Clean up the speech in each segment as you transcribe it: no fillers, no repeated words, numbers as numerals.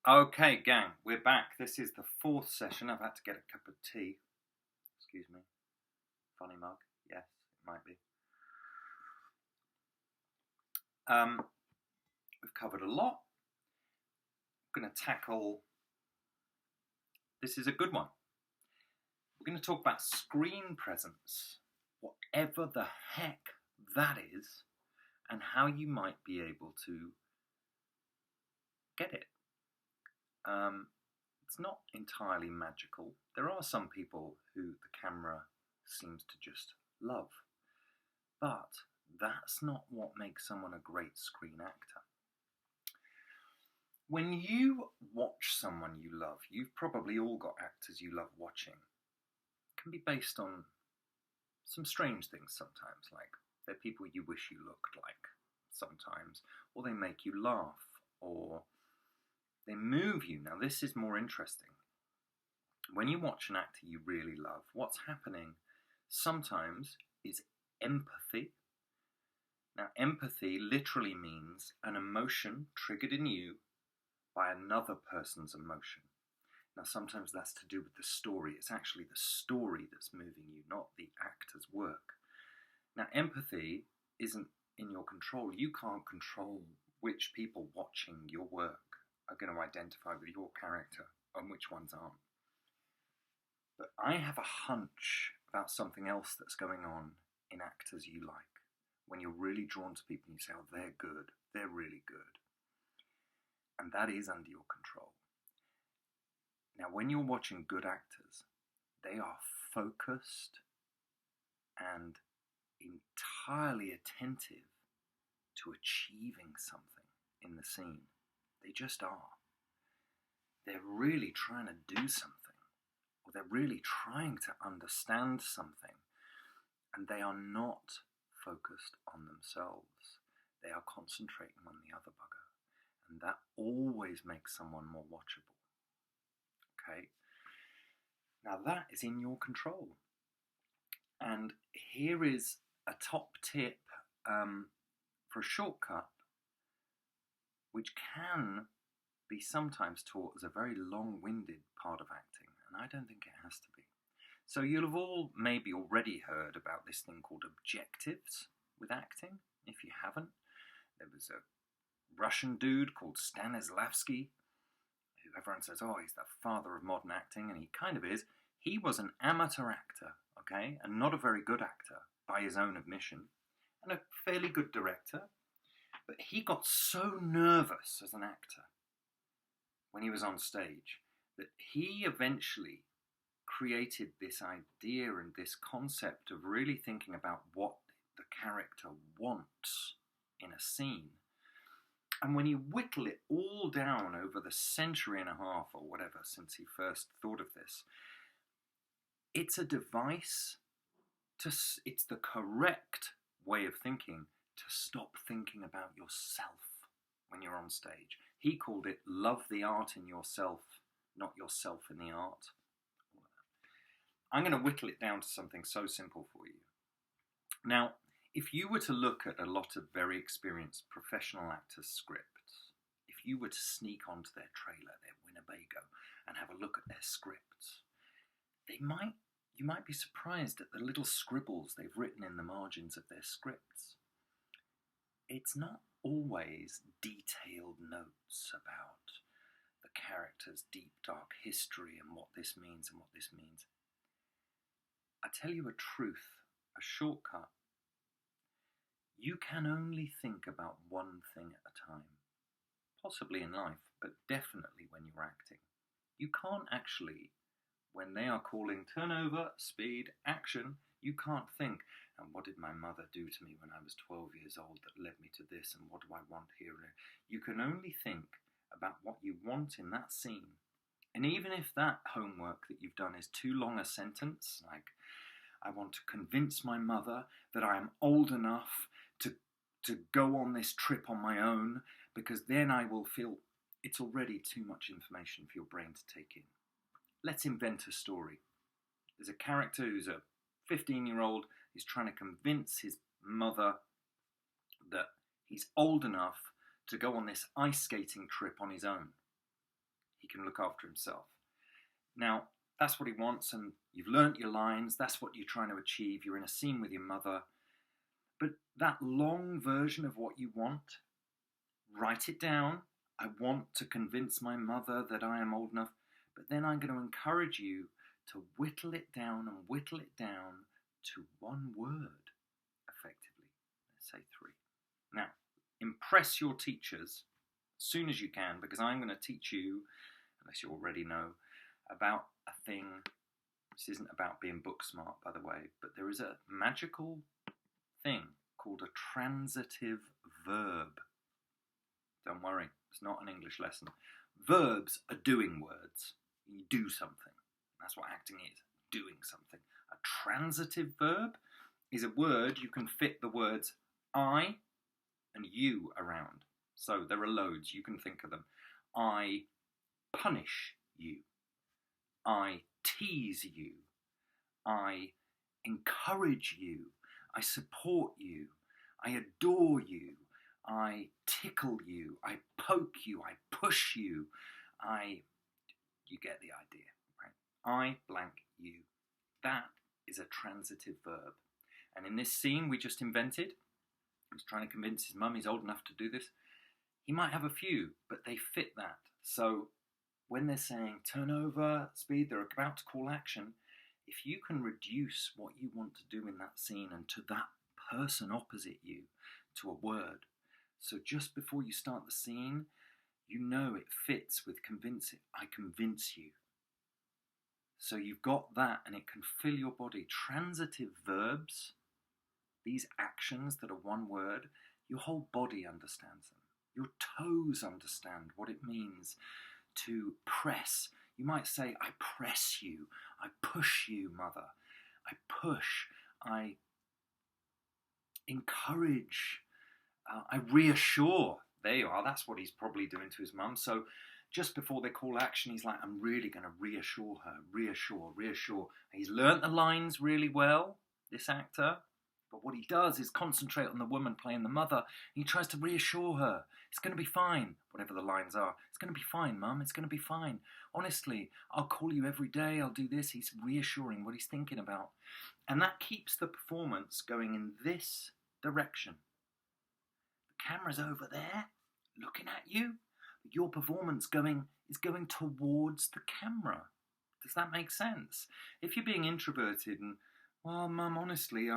Okay, gang, we're back. This is the fourth session. I've had to get a cup of tea. Excuse me. Funny mug. Yes, it might be. We've covered a lot. I'm going to tackle. This is a good one. We're going to talk about screen presence, whatever the heck that is, and how you might be able to get it. It's not entirely magical. There are some people who the camera seems to just love, but that's not what makes someone a great screen actor. When you watch someone you love, you've probably all got actors you love watching. It can be based on some strange things sometimes, like they're people you wish you looked like sometimes, or they make you laugh, or they move you. Now, this is more interesting. When you watch an actor you really love, what's happening sometimes is empathy. Now, empathy literally means an emotion triggered in you by another person's emotion. Now, sometimes that's to do with the story. It's actually the story that's moving you, not the actor's work. Now, empathy isn't in your control. You can't control which people watching your work are going to identify with your character and which ones aren't. But I have a hunch about something else that's going on in actors you like. When you're really drawn to people and you say, oh, they're good, they're really good. And that is under your control. Now, when you're watching good actors, they are focused and entirely attentive to achieving something in the scene. They just are. They're really trying to do something, or they're really trying to understand something, and they are not focused on themselves. They are concentrating on the other bugger, and that always makes someone more watchable. Okay? Now that is in your control. And here is a top tip for a shortcut, which can be sometimes taught as a very long-winded part of acting, and I don't think it has to be. So you'll have all maybe already heard about this thing called objectives with acting. If you haven't, there was a Russian dude called Stanislavski, who everyone says, oh, he's the father of modern acting, and he kind of is. He was an amateur actor, okay, and not a very good actor by his own admission, and a fairly good director. But he got so nervous as an actor when he was on stage that he eventually created this idea and this concept of really thinking about what the character wants in a scene. And when you whittle it all down over the century and a half or whatever since he first thought of this, it's a device it's the correct way of thinking to stop thinking about yourself when you're on stage. He called it love the art in yourself, not yourself in the art. I'm going to whittle it down to something so simple for you. Now, if you were to look at a lot of very experienced professional actors' scripts, if you were to sneak onto their trailer, their Winnebago, and have a look at their scripts, you might be surprised at the little scribbles they've written in the margins of their scripts. It's not always detailed notes about the character's deep, dark history and what this means and what this means. I tell you a truth, a shortcut. You can only think about one thing at a time, possibly in life, but definitely when you're acting. You can't actually, when they are calling turnover, speed, action, you can't think, and what did my mother do to me when I was 12 years old that led me to this, and what do I want here? You can only think about what you want in that scene. And even if that homework that you've done is too long a sentence, like, I want to convince my mother that I am old enough to go on this trip on my own, because then I will feel it's already too much information for your brain to take in. Let's invent a story. There's a character who's a 15-year-old, he's trying to convince his mother that he's old enough to go on this ice skating trip on his own. he can look after himself. Now, that's what he wants, and you've learnt your lines, that's what you're trying to achieve, you're in a scene with your mother. But that long version of what you want, write it down. I want to convince my mother that I am old enough, but then I'm going to encourage you to whittle it down to one word, effectively. Let's say 3. Now, impress your teachers as soon as you can, because I'm going to teach you, unless you already know, about a thing. This isn't about being book smart, by the way, but there is a magical thing called a transitive verb. Don't worry, it's not an English lesson. Verbs are doing words. You do something. That's what acting is, doing something. A transitive verb is a word you can fit the words I and you around. So there are loads, you can think of them. I punish you. I tease you. I encourage you. I support you. I adore you. I tickle you. I poke you. I push you. You get the idea, right? I blank you. That is a transitive verb. And in this scene we just invented, he's trying to convince his mum he's old enough to do this. He might have a few, but they fit that. So when they're saying turn over, speed, they're about to call action, if you can reduce what you want to do in that scene and to that person opposite you to a word. So just before you start the scene, you know it fits with convince it. I convince you. So you've got that and it can fill your body. Transitive verbs, these actions that are one word, your whole body understands them. Your toes understand what it means to press. You might say, I press you. I push you, mother. I push. I encourage. I reassure. There you are. That's what he's probably doing to his mum. So just before they call action, he's like, I'm really going to reassure her. Reassure. He's learnt the lines really well, this actor. But what he does is concentrate on the woman playing the mother. He tries to reassure her. It's going to be fine, whatever the lines are. It's going to be fine, Mum. It's going to be fine. Honestly, I'll call you every day. I'll do this. He's reassuring what he's thinking about. And that keeps the performance going in this direction. The camera's over there, looking at you. Your performance is going towards the camera. Does that make sense? If you're being introverted and, well, Mum, honestly,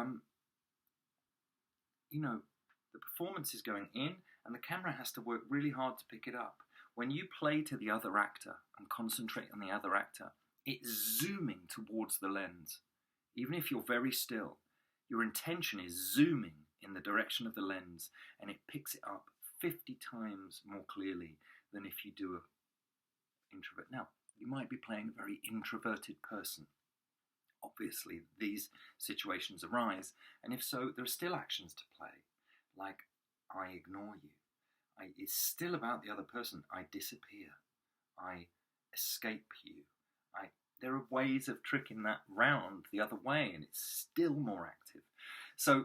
the performance is going in and the camera has to work really hard to pick it up. When you play to the other actor and concentrate on the other actor, it's zooming towards the lens. Even if you're very still, your intention is zooming in the direction of the lens and it picks it up 50 times more clearly than if you do an introvert. Now, you might be playing a very introverted person. Obviously, these situations arise, and if so, there are still actions to play, like I ignore you. It's still about the other person. I disappear. I escape you. There are ways of tricking that round the other way, and it's still more active. So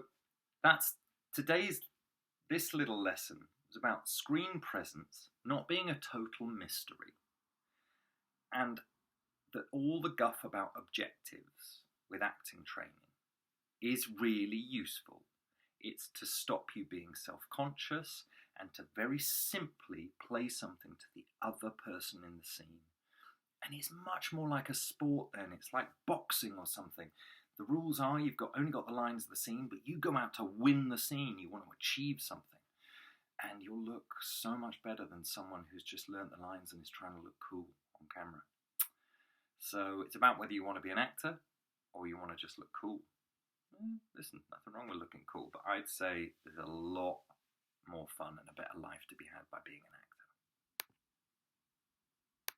that's this little lesson was about screen presence not being a total mystery, and that all the guff about objectives with acting training is really useful. It's to stop you being self-conscious and to very simply play something to the other person in the scene. And it's much more like a sport then. It's like boxing or something. The rules are you've only got the lines of the scene, but you go out to win the scene. You want to achieve something. And you'll look so much better than someone who's just learnt the lines and is trying to look cool on camera. So it's about whether you want to be an actor or you want to just look cool. Listen, nothing wrong with looking cool, but I'd say there's a lot more fun and a better life to be had by being an actor.